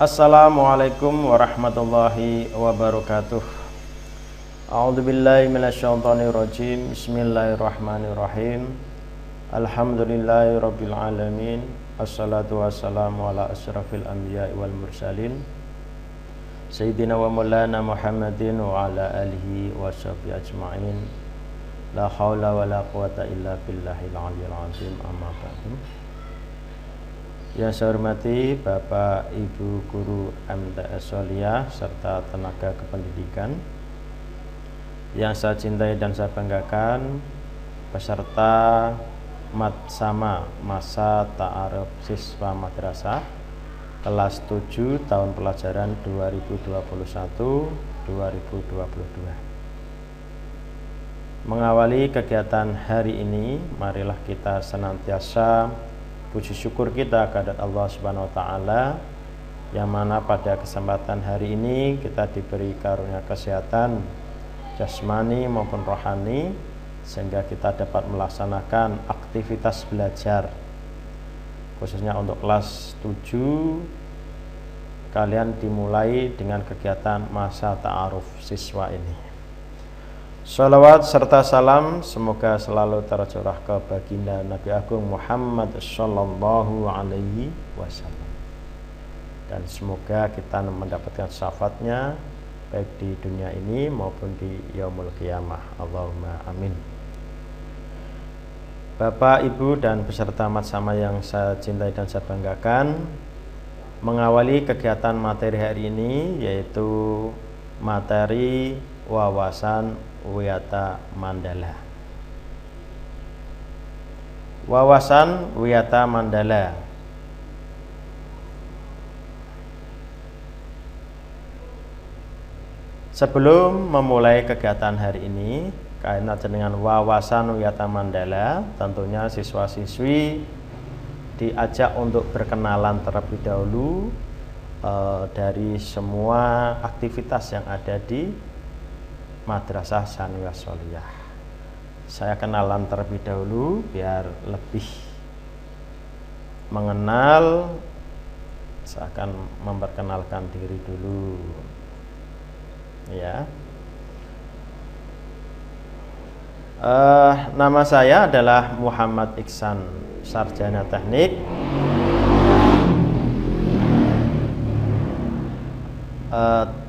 Assalamualaikum warahmatullahi wabarakatuh. A'udzubillahi minasyaitonirrajim. Bismillahirrahmanirrahim. Alhamdulillahirabbil alamin. Assalatu wassalamu ala asyrafil anbiya'i wal mursalin Sayyidina wa maulana Muhammadin wa ala alihi wa sahbihi ajma'in. La haula wa la quwata illa billahil aliyyil azim. Amma ba'du. Yang saya hormati Bapak Ibu Guru MTS Sholiyah serta tenaga kependidikan, yang saya cintai dan saya banggakan, peserta Matsama Masa Ta'aruf Siswa Madrasah kelas 7 tahun pelajaran 2021-2022. Mengawali kegiatan hari ini, marilah kita senantiasa puji syukur kita kepada Allah Subhanahu wa taala, yang mana pada kesempatan hari ini kita diberi karunia kesehatan jasmani maupun rohani, sehingga kita dapat melaksanakan aktivitas belajar. Khususnya untuk kelas 7, kalian dimulai dengan kegiatan masa ta'aruf siswa ini. Salawat serta salam semoga selalu tercurah ke baginda Nabi Agung Muhammad sallallahu alaihi wasallam, dan semoga kita mendapatkan syafaatnya baik di dunia ini maupun di yaumul qiyamah. Allahumma amin. Bapak, Ibu, dan peserta Matsama yang saya cintai dan saya banggakan, mengawali kegiatan materi hari ini yaitu materi wawasan Wiyata Mandala. Wawasan Wiyata Mandala. Sebelum memulai kegiatan hari ini, kaitan dengan wawasan Wiyata Mandala, tentunya siswa-siswi diajak untuk berkenalan terlebih dahulu dari semua aktivitas yang ada di Madrasah Sanawiyah Sholiyah. Saya kenalan terlebih dahulu biar lebih mengenal. Saya akan memperkenalkan diri dulu, ya. Nama saya adalah Muhammad Iksan, sarjana teknik.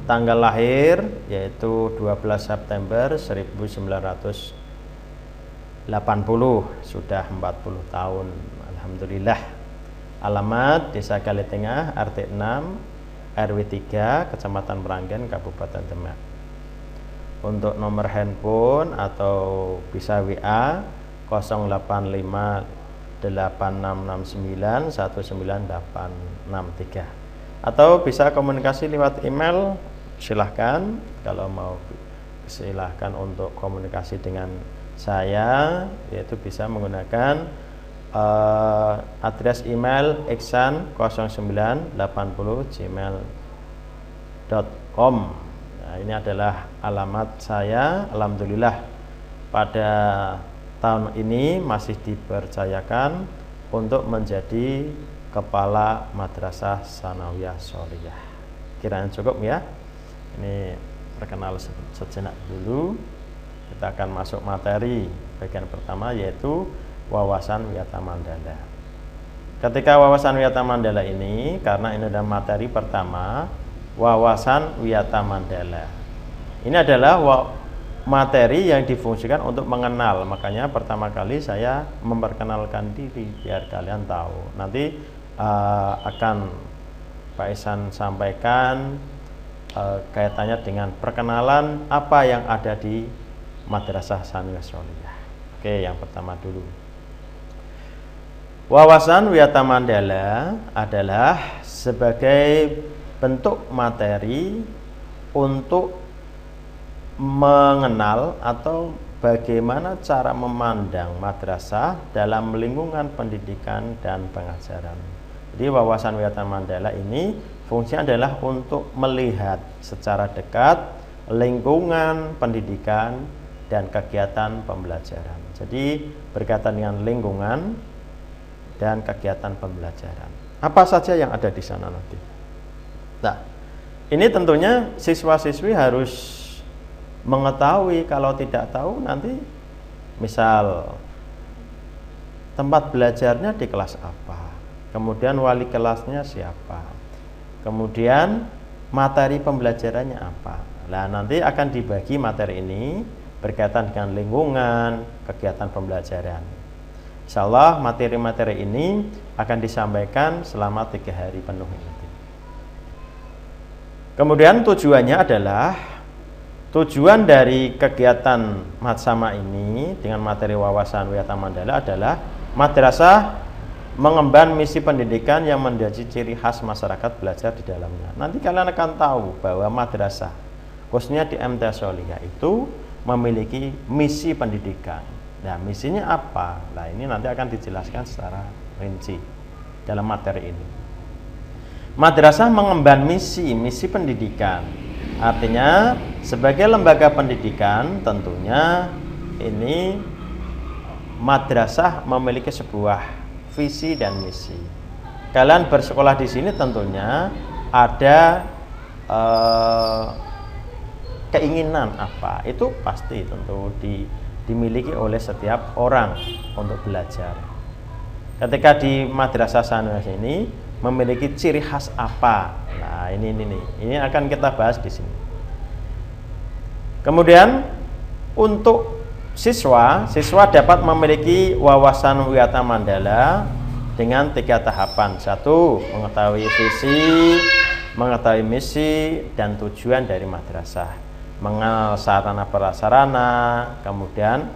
Tanggal lahir yaitu 12 September 1980, sudah 40 tahun, alhamdulillah. Alamat Desa Kalitengah, RT 6, RW 3, Kecamatan Meranggen, Kabupaten Demak. Untuk nomor handphone atau bisa WA 085 8669 19863, atau bisa komunikasi lewat email. Silahkan, kalau mau silahkan untuk komunikasi dengan saya, yaitu bisa menggunakan address email iksan0980@gmail.com. Nah, ini adalah alamat saya. Alhamdulillah pada tahun ini masih dipercayakan untuk menjadi Kepala Madrasah Sanawiyah Sholiyah. Kiranya cukup ya. Ini perkenalan sejenak dulu. Kita akan masuk materi bagian pertama, yaitu wawasan Wiyata Mandala. Ketika wawasan Wiyata Mandala ini, karena ini adalah materi pertama, wawasan Wiyata Mandala ini adalah materi yang difungsikan untuk mengenal. Makanya pertama kali saya memperkenalkan diri biar kalian tahu. Nanti akan Pak Ihsan sampaikan kaitannya dengan perkenalan apa yang ada di Madrasah Sanawiyah Sholiyah. Oke, yang pertama dulu. Wawasan Wiyata Mandala adalah sebagai bentuk materi untuk mengenal atau bagaimana cara memandang madrasah dalam lingkungan pendidikan dan pengajaran. Jadi wawasan Wiyata Mandala ini fungsinya adalah untuk melihat secara dekat lingkungan pendidikan dan kegiatan pembelajaran. Jadi berkaitan dengan lingkungan dan kegiatan pembelajaran. Apa saja yang ada di sana nanti? Nah, ini tentunya siswa-siswi harus mengetahui. Kalau tidak tahu nanti misal tempat belajarnya di kelas apa, kemudian wali kelasnya siapa, kemudian materi pembelajarannya apa. Nah, nanti akan dibagi materi ini berkaitan dengan lingkungan, kegiatan pembelajaran. Insya Allah materi-materi ini akan disampaikan selama 3 hari penuh ini. Kemudian tujuan dari kegiatan Matsama ini dengan materi wawasan Wiyata Mandala adalah madrasah mengemban misi pendidikan yang menjadi ciri khas masyarakat belajar di dalamnya. Nanti kalian akan tahu bahwa madrasah, khususnya di MTS Sholihah itu memiliki misi pendidikan. Nah, misinya apa? Nah, ini nanti akan dijelaskan secara rinci dalam materi ini. Madrasah mengemban misi pendidikan. Artinya sebagai lembaga pendidikan tentunya ini madrasah memiliki sebuah visi dan misi. Kalian bersekolah di sini tentunya ada keinginan apa? Itu pasti tentu dimiliki oleh setiap orang untuk belajar. Ketika di madrasah Sanawiyah ini memiliki ciri khas apa? Nah, ini akan kita bahas di sini. Kemudian untuk siswa dapat memiliki wawasan Wiyata Mandala dengan 3 tahapan. 1. Mengetahui visi, mengetahui misi dan tujuan dari madrasah, mengenal sarana prasarana, kemudian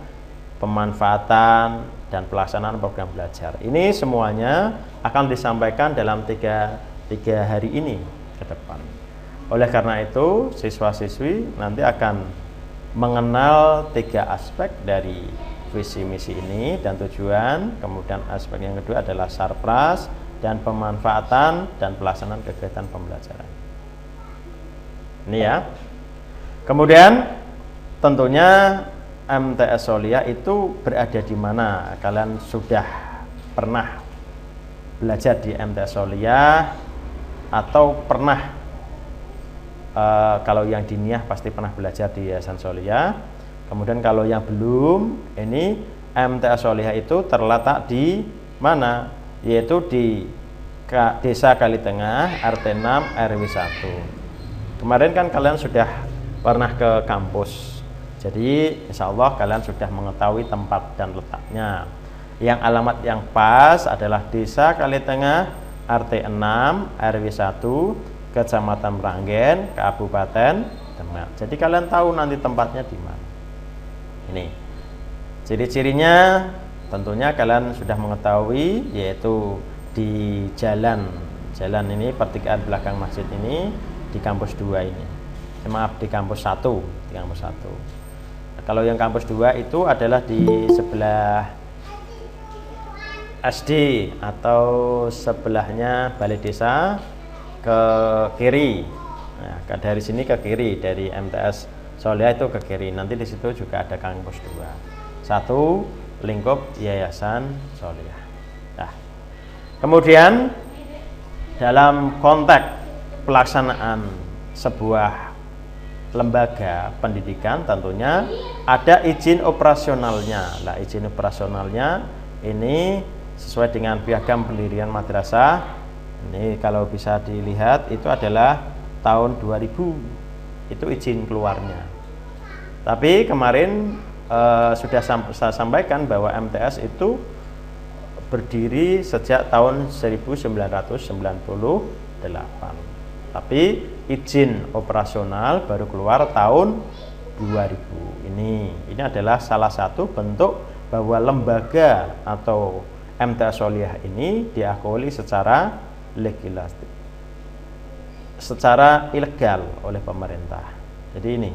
pemanfaatan dan pelaksanaan program belajar. Ini semuanya akan disampaikan dalam 3 hari ini ke depan. Oleh karena itu, siswa-siswi nanti akan mengenal 3 aspek dari visi misi ini dan tujuan. Kemudian aspek yang kedua adalah sarpras dan pemanfaatan dan pelaksanaan kegiatan pembelajaran. Ini ya. Kemudian tentunya MTS Sholihah itu berada di mana? Kalian sudah pernah belajar di MTS Sholihah atau pernah kalau yang diniyah pasti pernah belajar di Yayasan Sholihah. Kemudian kalau yang belum, ini MTS Sholihah itu terletak di mana? Yaitu di Desa Kalitengah, RT 6 RW 1. Kemarin kan kalian sudah pernah ke kampus. Jadi insya Allah kalian sudah mengetahui tempat dan letaknya. Yang alamat yang pas adalah Desa Kalitengah, RT 6 RW 1, Kecamatan Meranggen, Kabupaten Demak. Jadi kalian tahu nanti tempatnya di mana. Ini ciri-cirinya tentunya kalian sudah mengetahui, yaitu di jalan ini, pertigaan belakang masjid ini, di kampus 2 ini. Maaf, di kampus 1, Kalau yang kampus 2 itu adalah di sebelah SD atau sebelahnya balai desa ke kiri. Nah, dari sini ke kiri, dari MTS Sholihah itu ke kiri. Nanti di situ juga ada kampus 2. 1 lingkup Yayasan Sholihah. Nah, kemudian dalam konteks pelaksanaan sebuah lembaga pendidikan tentunya ada izin operasionalnya. Nah, izin operasionalnya ini sesuai dengan piagam pendirian madrasah. Ini kalau bisa dilihat itu adalah tahun 2000 itu izin keluarnya. Tapi kemarin sudah saya sampaikan bahwa MTS itu berdiri sejak tahun 1998. Tapi izin operasional baru keluar tahun 2000. Ini adalah salah satu bentuk bahwa lembaga atau MTS Sholihah ini diakui secara legislatif, secara ilegal oleh pemerintah. Jadi ini.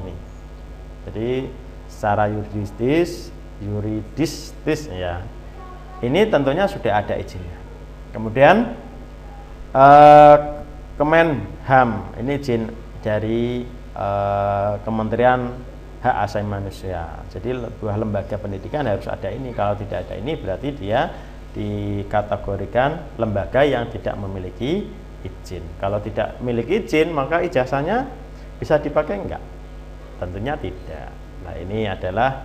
Jadi secara yuridis ya. Ini tentunya sudah ada izinnya. Kemudian Kemenham, ini izin dari Kementerian Hak Asasi Manusia. Jadi sebuah lembaga pendidikan harus ada ini. Kalau tidak ada ini berarti dia dikategorikan lembaga yang tidak memiliki izin. Kalau tidak memiliki izin, maka ijazahnya bisa dipakai enggak? Tentunya tidak. Nah, ini adalah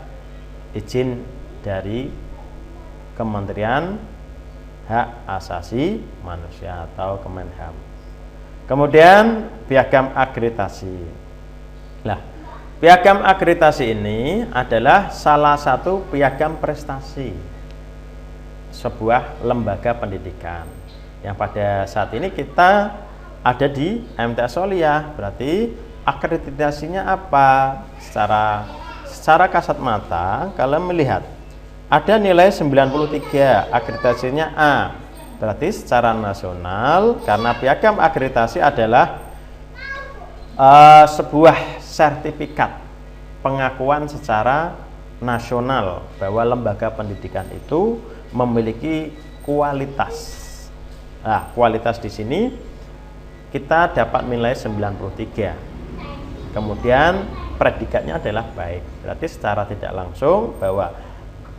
izin dari Kementerian Hak Asasi Manusia atau Kemenham. Kemudian piagam akreditasi. Nah, piagam akreditasi ini adalah salah satu piagam prestasi sebuah lembaga pendidikan yang pada saat ini kita ada di MTS Soliah. Berarti akreditasinya apa? Secara kasat mata kalau melihat ada nilai 93, akreditasinya A. Berarti secara nasional, karena piagam akreditasi adalah sebuah sertifikat pengakuan secara nasional bahwa lembaga pendidikan itu memiliki kualitas. Nah, kualitas di sini kita dapat nilai 93. Kemudian predikatnya adalah baik. Berarti secara tidak langsung bahwa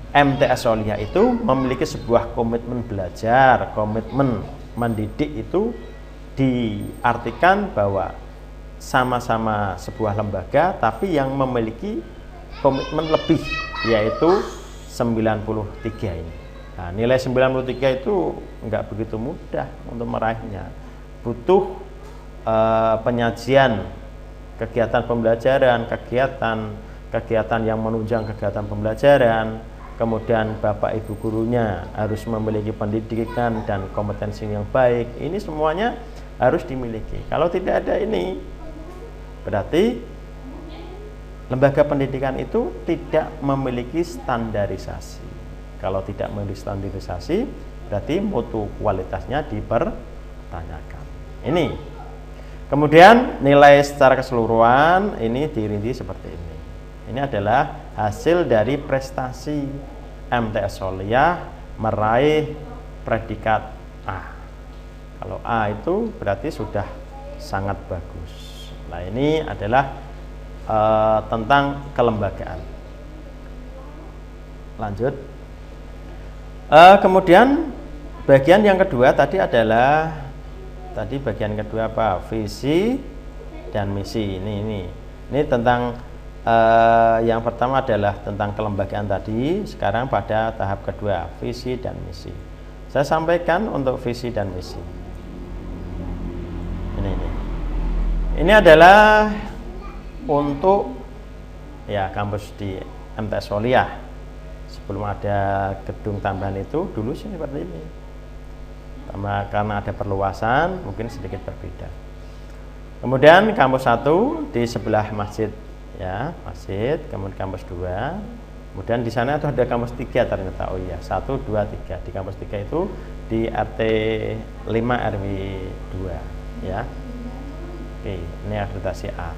MTS Soliah itu memiliki sebuah komitmen belajar, komitmen mendidik. Itu diartikan bahwa sama-sama sebuah lembaga tapi yang memiliki komitmen lebih, yaitu 93 ini. Nah, nilai 93 itu enggak begitu mudah untuk meraihnya. Butuh penyajian kegiatan pembelajaran, kegiatan yang menunjang kegiatan pembelajaran. Kemudian Bapak Ibu gurunya harus memiliki pendidikan dan kompetensi yang baik. Ini semuanya harus dimiliki. Kalau tidak ada ini, berarti lembaga pendidikan itu tidak memiliki standarisasi. Kalau tidak memiliki standarisasi, berarti mutu kualitasnya dipertanyakan. Ini. Kemudian nilai secara keseluruhan ini dirinci seperti ini. Ini adalah hasil dari prestasi MTS Soliah meraih predikat A. Kalau A itu berarti sudah sangat bagus. Nah, ini adalah tentang kelembagaan. Lanjut. Kemudian bagian yang kedua tadi adalah bagian kedua apa? Visi dan misi. Ini tentang yang pertama adalah tentang kelembagaan tadi. Sekarang pada tahap kedua, visi dan misi. Saya sampaikan untuk visi dan misi. Ini adalah untuk kampus di MTS Soliah. Sebelum ada gedung tambahan itu dulu sih seperti ini. Karena ada perluasan mungkin sedikit berbeda. Kemudian kampus 1 di sebelah masjid, kemudian kampus 2. Kemudian di sana itu ada kampus 3 ternyata. 1, 2, 3. Di kampus 3 itu di RT 5 RW 2 ya. Oke, ini akreditasi A.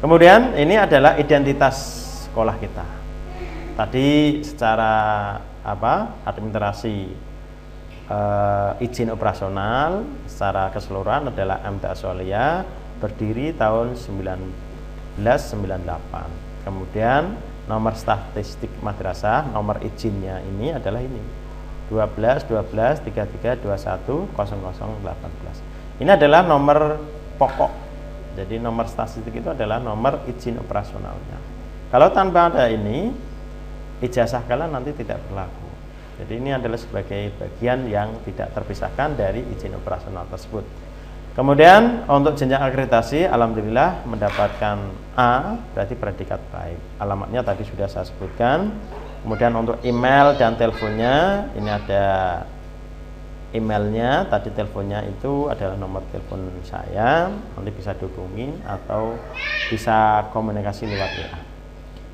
Kemudian ini adalah identitas sekolah kita. Tadi secara administrasi izin operasional secara keseluruhan adalah MTS Soliah, berdiri tahun 1998. Kemudian nomor statistik madrasah, nomor izinnya ini adalah ini 12 12 33 21 00 18. Ini adalah nomor pokok. Jadi nomor statistik itu adalah nomor izin operasionalnya. Kalau tanpa ada ini, ijazah kalian nanti tidak berlaku. Jadi ini adalah sebagai bagian yang tidak terpisahkan dari izin operasional tersebut. Kemudian untuk jenjang akreditasi, alhamdulillah mendapatkan A, berarti predikat baik. Alamatnya tadi sudah saya sebutkan. Kemudian untuk email dan teleponnya, ini ada emailnya, tadi teleponnya itu adalah nomor telepon saya, nanti bisa dihubungin atau bisa komunikasi lewat WA.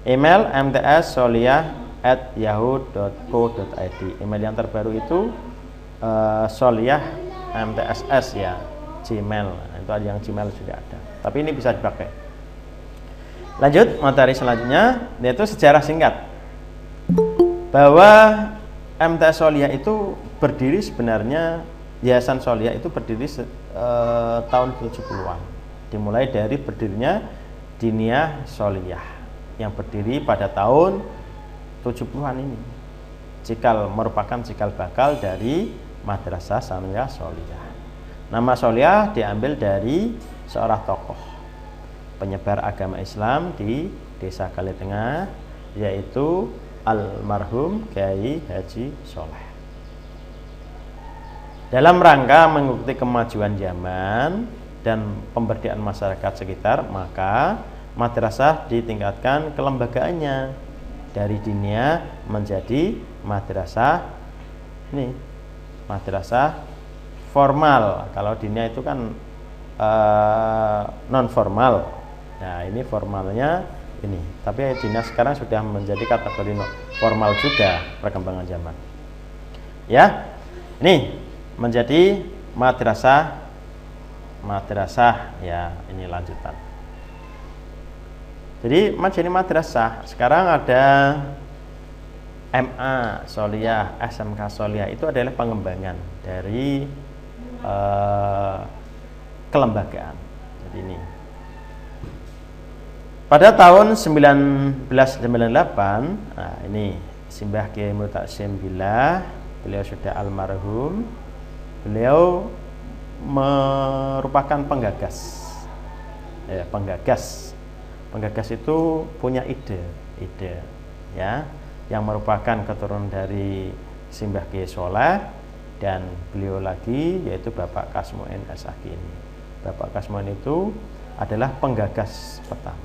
Email mtssoliah@yahoo.co.id. Email yang terbaru itu Soliah MTSS ya, Gmail. Itu yang Gmail sudah ada. Tapi ini bisa dipakai. Lanjut materi selanjutnya, yaitu sejarah singkat. Bahwa MTS Soliah itu berdiri sebenarnya, Yayasan Soliah itu berdiri tahun 70-an. Dimulai dari berdirinya Diniyah Soliah yang berdiri pada tahun 70-an ini. Merupakan cikal bakal dari Madrasah Sanawiyah Soliah. Nama Solihah diambil dari seorang tokoh penyebar agama Islam di Desa Kalitengah, yaitu almarhum Kiai Haji Soleh. Dalam rangka mengikuti kemajuan zaman dan pemberdayaan masyarakat sekitar, maka madrasah ditingkatkan kelembagaannya dari dinia menjadi madrasah formal. Kalau dinia itu kan non formal. Nah, ini formalnya ini. Tapi dinia sekarang sudah menjadi kategori formal juga perkembangan zaman. Ya. Ini menjadi madrasah ya, ini lanjutan. Jadi menjadi madrasah sekarang ada MA Solihah, SMK Solihah, itu adalah pengembangan dari kelembagaan. Jadi ini pada tahun 1998, nah ini Simbah Kiai Mutaksim Billah, beliau sudah almarhum. Beliau merupakan penggagas. Ya, penggagas itu punya ide ya, yang merupakan keturunan dari Simbah Kiai Soleh dan beliau lagi yaitu Bapak Kasmuin As-Sakini. Bapak Kasmuin itu adalah penggagas pertama.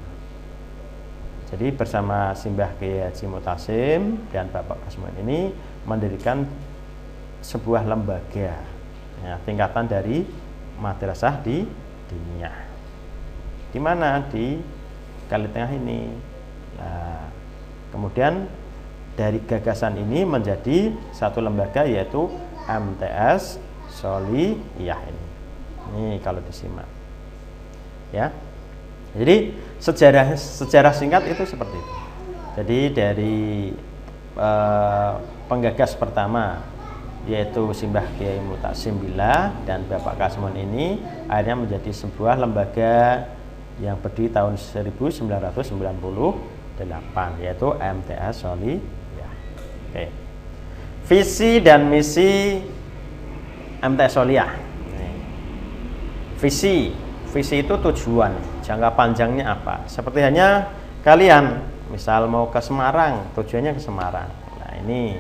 Jadi bersama Simbah Kiai Haji Mutaksim dan Bapak Kasmuin ini mendirikan sebuah lembaga ya, tingkatan dari madrasah di dunia. Di mana? Di Kalitengah ini. Nah, kemudian dari gagasan ini menjadi satu lembaga yaitu MTS Solihah ini. Ini kalau disimak. Ya. Jadi sejarah singkat itu seperti itu. Jadi dari penggagas pertama yaitu Simbah Kiai Mutaksim Billah dan Bapak Kasmun ini akhirnya menjadi sebuah lembaga yang berdiri tahun 1998 yaitu MTS Solihah. Oke. Visi dan misi MTS Solihah. Visi itu tujuan jangka panjangnya apa? Seperti hanya kalian misal mau ke Semarang, tujuannya ke Semarang. Nah, ini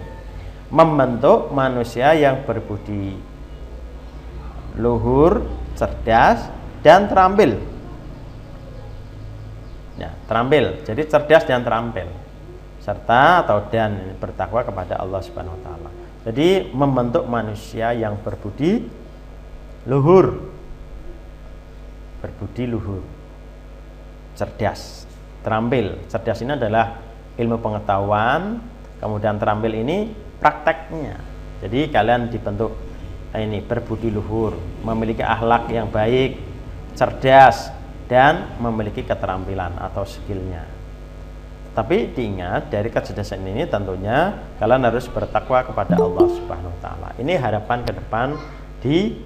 membentuk manusia yang berbudi luhur, cerdas, dan terampil. Ya, terampil. Jadi cerdas dan terampil. Serta atau dan bertakwa kepada Allah Subhanahu wa taala. Jadi membentuk manusia yang berbudi luhur. Berbudi luhur. Cerdas, terampil. Cerdas ini adalah ilmu pengetahuan, kemudian terampil ini prakteknya. Jadi kalian dibentuk ini berbudi luhur, memiliki akhlak yang baik, cerdas, dan memiliki keterampilan atau skillnya. Tapi diingat dari kecerdasan ini tentunya kalian harus bertakwa kepada Allah Subhanahu wa taala. Ini harapan ke depan di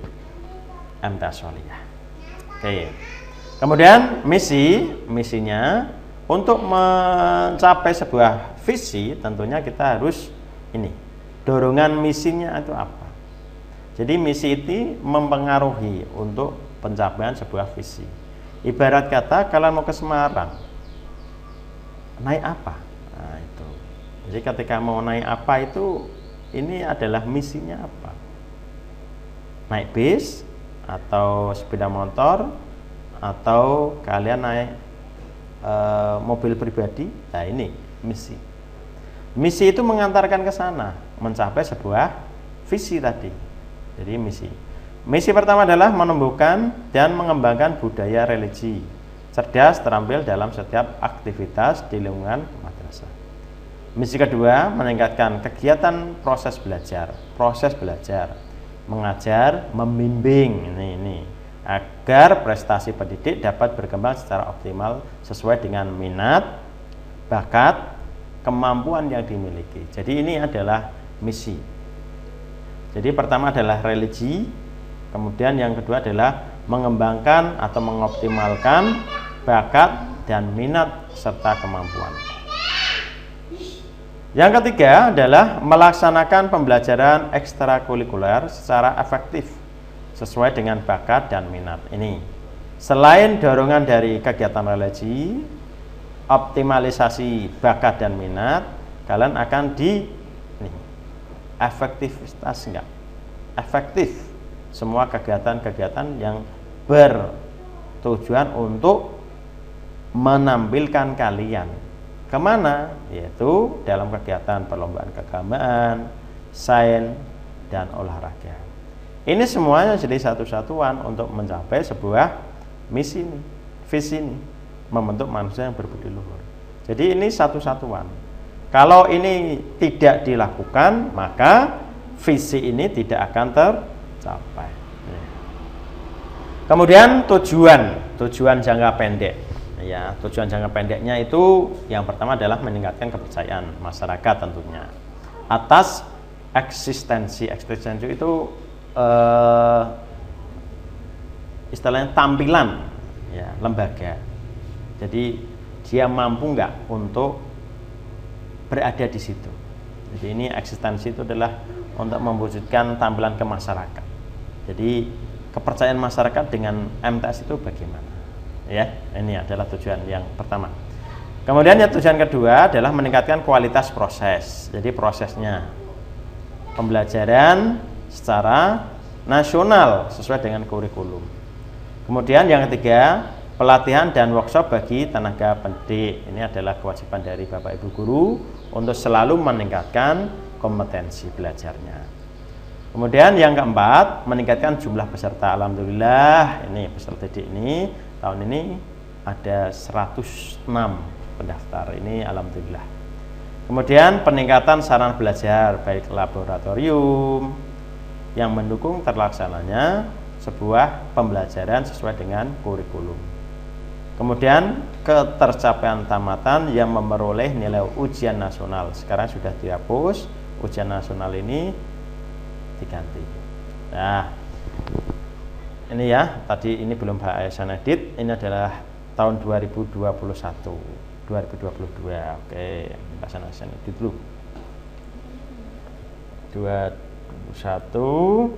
MTS Solihah. Oke. Kemudian misinya untuk mencapai sebuah visi tentunya kita harus ini. Dorongan misinya itu apa? Jadi misi itu mempengaruhi untuk pencapaian sebuah visi. Ibarat kata kalian mau ke Semarang, naik apa? Nah, itu. Jadi ketika mau naik apa itu, ini adalah misinya apa? Naik bis atau sepeda motor atau kalian naik mobil pribadi? Nah, ini misi. Misi itu mengantarkan ke sana, mencapai sebuah visi tadi. Jadi misi pertama adalah menumbuhkan dan mengembangkan budaya religi, cerdas, terampil dalam setiap aktivitas di lingkungan madrasah. Misi kedua, meningkatkan kegiatan proses belajar, mengajar, membimbing ini agar prestasi pendidik dapat berkembang secara optimal sesuai dengan minat, bakat, kemampuan yang dimiliki. Jadi ini adalah misi. Jadi pertama adalah religi, kemudian yang kedua adalah mengembangkan atau mengoptimalkan bakat dan minat serta kemampuan. Yang ketiga adalah melaksanakan pembelajaran ekstrakurikuler secara efektif sesuai dengan bakat dan minat. Ini selain dorongan dari kegiatan religi, optimalisasi bakat dan minat, kalian akan efektivitas enggak? Efektif semua kegiatan-kegiatan yang bertujuan untuk menampilkan kalian kemana, yaitu dalam kegiatan perlombaan keagamaan, sains, dan olahraga. Ini semuanya jadi satu satuan untuk mencapai sebuah misi ini, visi ini, membentuk manusia yang berbudi luhur. Jadi ini satu satuan. Kalau ini tidak dilakukan, maka visi ini tidak akan tercapai. Kemudian tujuan jangka pendek. Ya, tujuan jangka pendeknya itu yang pertama adalah meningkatkan kepercayaan masyarakat tentunya atas eksistensi itu istilahnya tampilan ya lembaga. Jadi dia mampu nggak untuk berada di situ. Jadi ini eksistensi itu adalah untuk mewujudkan tampilan ke masyarakat. Jadi kepercayaan masyarakat dengan MTS itu bagaimana? Ya, ini adalah tujuan yang pertama. Kemudian ya tujuan kedua adalah meningkatkan kualitas proses. Jadi prosesnya pembelajaran secara nasional sesuai dengan kurikulum. Kemudian yang ketiga, pelatihan dan workshop bagi tenaga pendidik. Ini adalah kewajiban dari Bapak Ibu guru untuk selalu meningkatkan kompetensi belajarnya. Kemudian yang keempat, meningkatkan jumlah peserta. Alhamdulillah, ini peserta didik ini tahun ini ada 106 pendaftar. Ini alhamdulillah. Kemudian peningkatan sarana belajar baik laboratorium yang mendukung terlaksananya sebuah pembelajaran sesuai dengan kurikulum. Kemudian ketercapaian tamatan yang memperoleh nilai ujian nasional. Sekarang sudah dihapus, ujian nasional ini diganti. Nah, ini ya, tadi ini belum saya edit. Ini adalah tahun 2021, 2022. Oke, saya edit dulu. 21,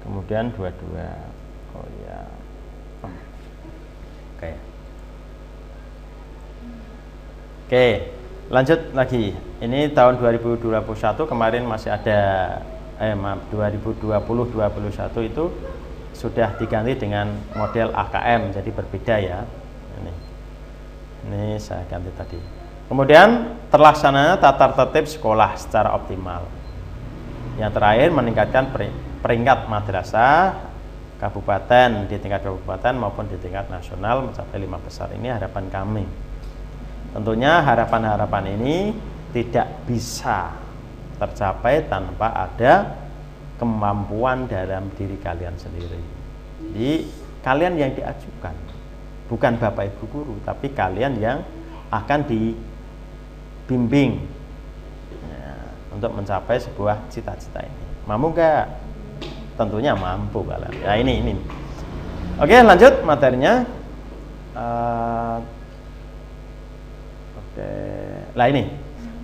kemudian 22. Oh ya. Oke, lanjut lagi. Ini tahun 2021 kemarin masih ada 2020-2021 itu sudah diganti dengan model AKM, jadi berbeda ya. Ini saya ganti tadi. Kemudian terlaksananya tata tertib sekolah secara optimal. Yang terakhir meningkatkan peringkat madrasah kabupaten di tingkat kabupaten maupun di tingkat nasional mencapai 5 besar. Ini harapan kami. Tentunya harapan-harapan ini tidak bisa tercapai tanpa ada kemampuan dalam diri kalian sendiri. Jadi kalian yang diajukan, bukan Bapak Ibu guru, tapi kalian yang akan dibimbing ya, untuk mencapai sebuah cita-cita ini. Mampu nggak? Tentunya mampu kalian. Ya ini. Oke, lanjut materinya. Lah ini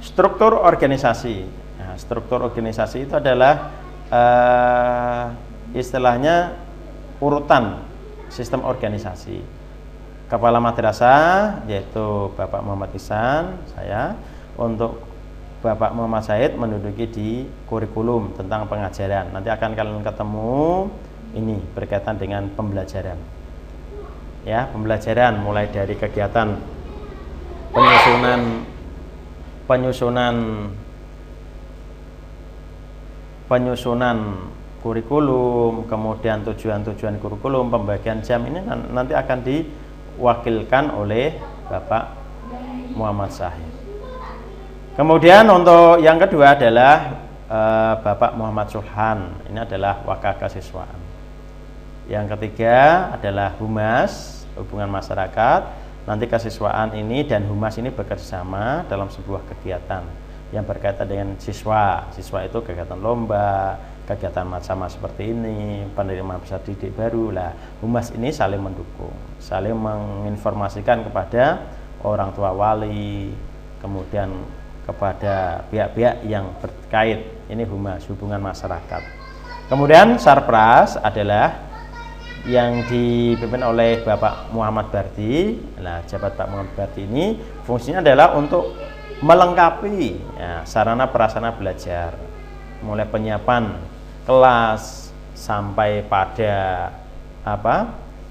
struktur organisasi. Nah, struktur organisasi itu adalah istilahnya urutan sistem organisasi. Kepala madrasah yaitu Bapak Muhammad Ihsan, saya. Untuk Bapak Muhammad Said menduduki di kurikulum tentang pengajaran. Nanti akan kalian ketemu ini berkaitan dengan pembelajaran. Ya, pembelajaran mulai dari kegiatan penyusunan kurikulum, kemudian tujuan-tujuan kurikulum, pembagian jam ini nanti akan diwakilkan oleh Bapak Muhammad Syahid. Kemudian untuk yang kedua adalah Bapak Muhammad Sulhan, ini adalah wakil kesiswaan. Yang ketiga adalah Humas, hubungan masyarakat. Nanti kesiswaan ini dan Humas ini bekerjasama dalam sebuah kegiatan yang berkaitan dengan siswa. Siswa itu kegiatan lomba, kegiatan macam seperti ini, penerimaan peserta didik baru lah. Humas ini saling mendukung, saling menginformasikan kepada orang tua wali, kemudian kepada pihak-pihak yang terkait. Ini Humas, hubungan masyarakat. Kemudian Sarpras adalah yang dipimpin oleh Bapak Muhammad Bardi. Nah, jabat Pak Muhammad Bardi ini fungsinya adalah untuk melengkapi ya, sarana prasarana belajar, mulai penyiapan kelas sampai pada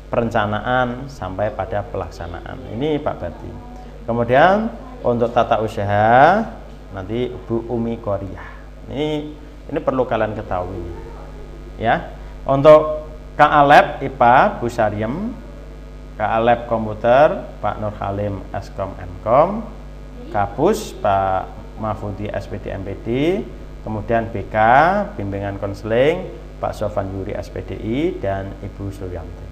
perencanaan sampai pada pelaksanaan. Ini Pak Bardi. Kemudian untuk tata usaha nanti Bu Umi Koryah. Ini perlu kalian ketahui. Ya. Untuk KA Lab IPA Bu Saryem, KA Lab Komputer Pak Nur Halim Eskom Mkom, Kapus Pak Mahfudi SPD MPD, kemudian BK Bimbingan Konseling Pak Sofan Yuri SPDI dan Ibu Suryanti.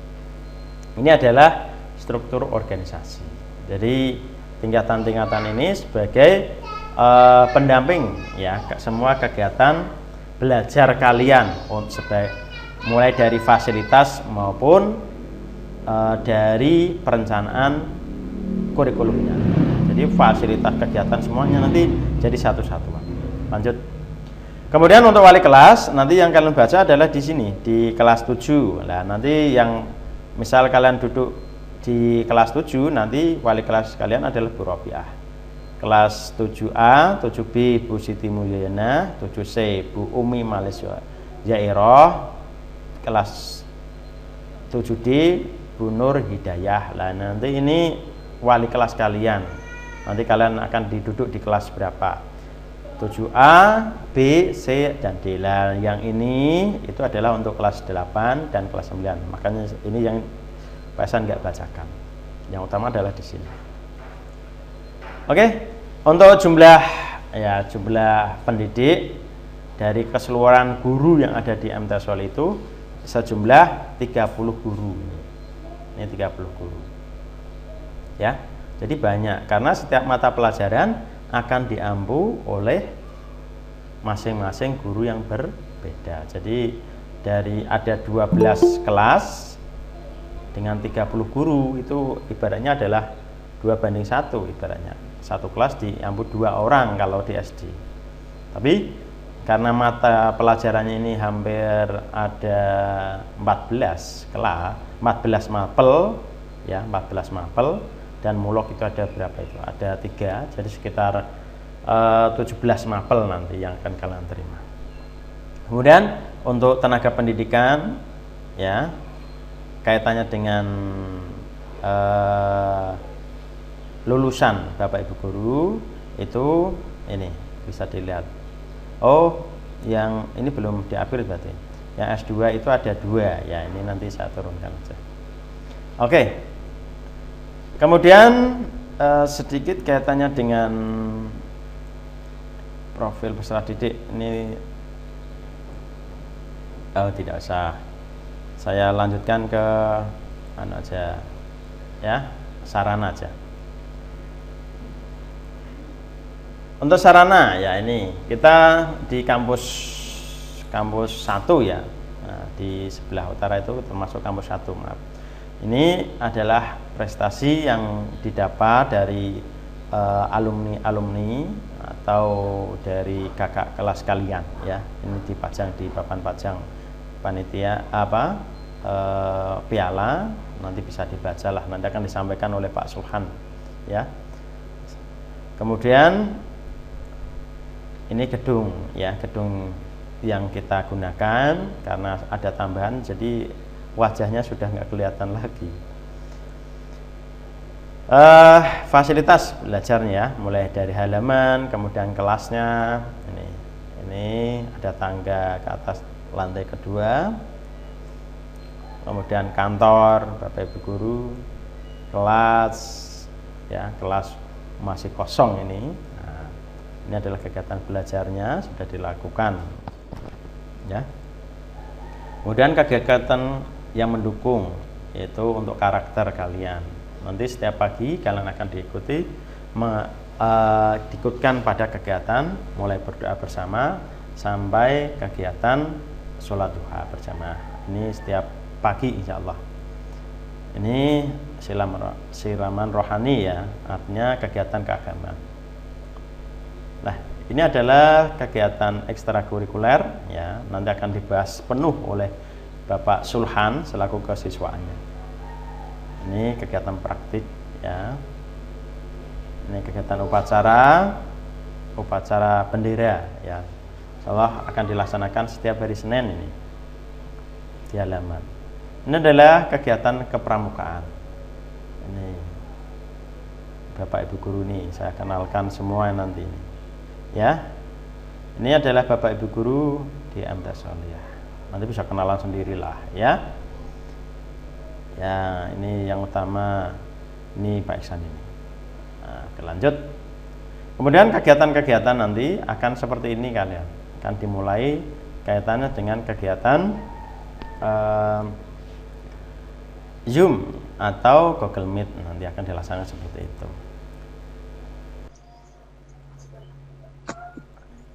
Ini adalah struktur organisasi. Jadi tingkatan-tingkatan ini sebagai pendamping ya semua kegiatan belajar kalian mulai dari fasilitas maupun dari perencanaan kurikulumnya. Jadi fasilitas kegiatan semuanya nanti jadi satu-satuan. Lanjut. Kemudian untuk wali kelas nanti yang kalian baca adalah di sini di kelas 7. Nah, nanti yang misal kalian duduk di kelas 7 nanti wali kelas kalian adalah Bu Robiah. Kelas 7A, 7B Bu Siti Mulyana, 7C Bu Umi Malaysia Jairoh, kelas 7D Bu Nur Hidayah. Lah nanti ini wali kelas kalian. Nanti kalian akan diduduk di kelas berapa? 7A, B, C dan D. Lah yang ini itu adalah untuk kelas 8 dan kelas 9. Makanya ini yang Pasan nggak bacakan. Yang utama adalah di sini. Oke, untuk jumlah pendidik dari keseluruhan guru yang ada di MTSOL itu sejumlah 30 guru. Ini 30 guru. Ya. Jadi banyak karena setiap mata pelajaran akan diampu oleh masing-masing guru yang berbeda. Jadi dari ada 12 kelas dengan 30 guru itu ibaratnya adalah 2:1 ibaratnya. Satu kelas diampu 2 orang kalau di SD. Tapi karena mata pelajarannya ini hampir ada 14 kelas, 14 mapel ya, 14 mapel dan mulok itu ada berapa itu? Ada 3, jadi sekitar 17 mapel nanti yang akan kalian terima. Kemudian untuk tenaga pendidikan ya kaitannya dengan lulusan Bapak Ibu guru itu ini bisa dilihat. Oh, yang ini belum diupgrade berarti. Yang S2 itu ada 2 ya, ini nanti saya turunkan saja. Oke. Kemudian sedikit kaitannya dengan profil peserta didik ini tidak usah. Saya lanjutkan ke aja ya, sarana aja. Untuk sarana ya ini kita di kampus 1 ya. Nah, di sebelah utara itu termasuk kampus 1, maaf. Ini adalah prestasi yang didapat dari alumni atau dari kakak kelas kalian ya. Ini dipajang di papan pajang panitia piala, nanti bisa dibaca lah, nanti akan disampaikan oleh Pak Sulhan ya. Kemudian ini gedung ya, gedung yang kita gunakan karena ada tambahan jadi wajahnya sudah nggak kelihatan lagi. Fasilitas belajarnya mulai dari halaman, kemudian kelasnya ini ada tangga ke atas lantai kedua, kemudian kantor Bapak Ibu guru, kelas ya, kelas masih kosong ini. Nah, ini adalah kegiatan belajarnya sudah dilakukan ya. Kemudian kegiatan yang mendukung yaitu untuk karakter kalian. Nanti setiap pagi kalian akan diikutkan pada kegiatan mulai berdoa bersama sampai kegiatan sholat duha berjamaah. Ini setiap pagi insya Allah. Ini siraman rohani ya, artinya kegiatan keagamaan. Nah Ini adalah kegiatan ekstrakurikuler ya, nanti akan dibahas penuh oleh Bapak Sulhan selaku kesiswaannya. Ini kegiatan praktik ya. Ini kegiatan upacara bendera ya. Insyaallah akan dilaksanakan setiap hari Senin ini di halaman. Ini adalah kegiatan kepramukaan. Ini Bapak Ibu guru nih, saya kenalkan semua nanti ini. Ya. Ini adalah Bapak Ibu guru di MTS Soliyah. Nanti bisa kenalan sendirilah ya. Ya, ini yang utama ini Pak Iksan ini. Nah, lanjut. Kemudian kegiatan-kegiatan nanti akan seperti ini kalian. Akan dimulai kaitannya dengan kegiatan Zoom atau Google Meet, nanti akan dilaksanakan seperti itu.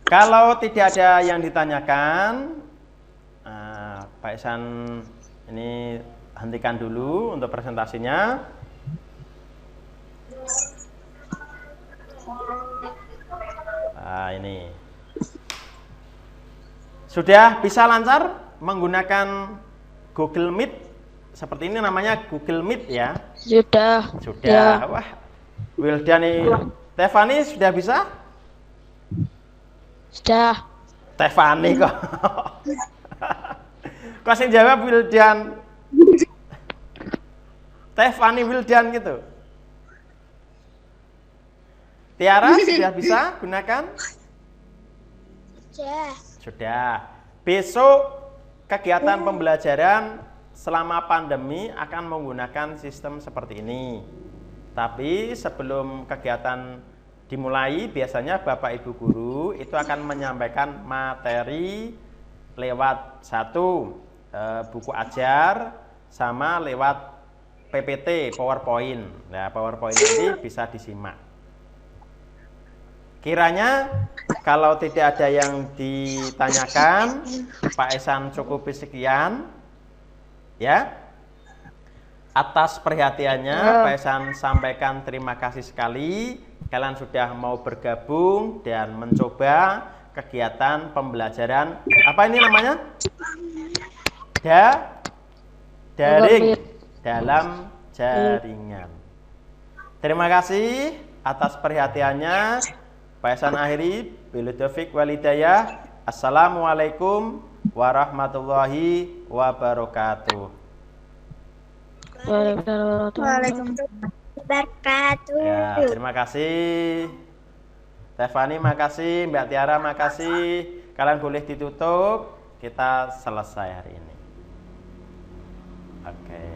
Kalau tidak ada yang ditanyakan, Pak Ihsan ini hentikan dulu untuk presentasinya. Ini sudah bisa lancar menggunakan Google Meet. Seperti ini namanya Google Meet ya. Sudah. Ya. Wah, Wildani, Tefani sudah bisa? Sudah. Tefani kok. Kok sing jawab Wildan. Tefani Wildan gitu. Tiara sudah bisa gunakan? Sudah. Besok kegiatan pembelajaran selama pandemi akan menggunakan sistem seperti ini. Tapi sebelum kegiatan dimulai, biasanya Bapak Ibu guru itu akan menyampaikan materi lewat buku ajar sama lewat PPT, PowerPoint. Nah, PowerPoint ini bisa disimak. Kiranya kalau tidak ada yang ditanyakan, Pak Ihsan cukup sekian. Ya, atas perhatiannya Pak Ihsan sampaikan terima kasih sekali. Kalian sudah mau bergabung dan mencoba kegiatan pembelajaran. Apa ini namanya? Daring dalam jaringan. Terima kasih atas perhatiannya. Pak Ihsan akhiri, billahi taufiq wal hidayah. Assalamualaikum warahmatullahi wabarakatuh. Waalaikumsalam. Ya, terima kasih. Stefani makasih, Mbak Tiara makasih. Kalian boleh ditutup. Kita selesai hari ini. Oke.